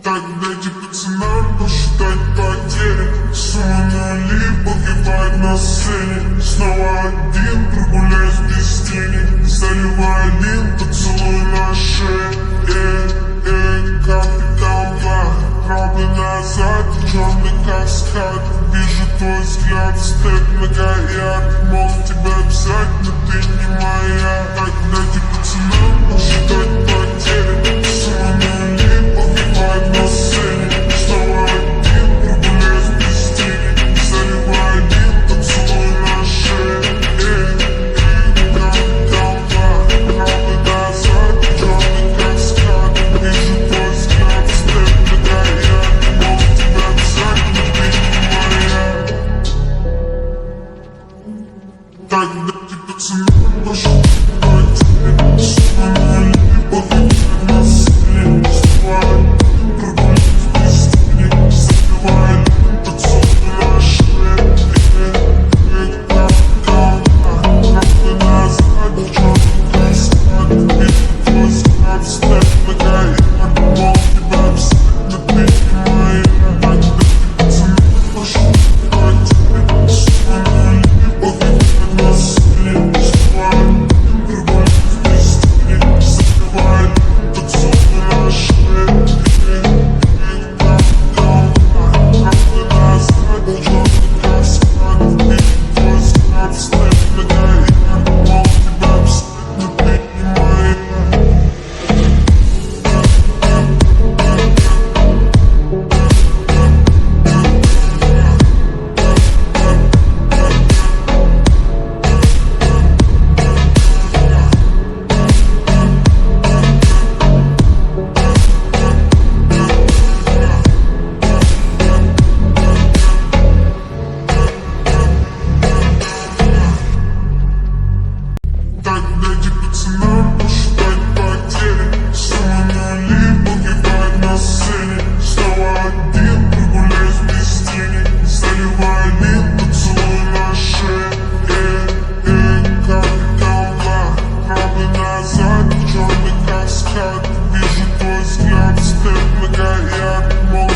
Так дайте пацанам посчитать потери. Сумма нули погибает на сцене. Снова один, прогуляюсь без тени. Заливай один, поцелуй на шее. Капитан Бах, правда назад, черный каскад. Вижу твой взгляд, степ многоярд. Мог тебя взять, но ты не моя. Так дайте пацанам посчитать потери. Сумма нули погибает на сцене. Снова один, прогуляюсь без тени. Заливай один, поцелуй на шее. Капитан Бах, правда назад, черный каскад. Вижу твой взгляд, степ многоярд. Мог тебя взять, но ты не моя. Так дайте пацанам посчитать потери. Сумма нули погибает на сцене. Снова один, прогуляюсь без тени. Заливай один, поцелуй на шее. Капитан Бах, правда назад, черный каскад. Вижу твой взгляд, степ многоярд. Мог тебя взять, но ты не моя. Так дайте пацанам посчитать потери. Сумма нули погибает на сцене. Снова один, прогуляюсь без тени. Заливай один, поцелуй на шее. Капитан Бах, правда назад, черный каскад. Вижу твой взгляд, степ многоярд. Мог тебя взять, но ты не моя. Так дайте пацанам посчитать потери. Сумма нули погибает на сцене. Снова один, прогуляюсь без тени. Заливай один, поцелуй на шее. Капитан Бах, правда назад, черный каскад. Вижу твой взгляд, степ многоярд. Мог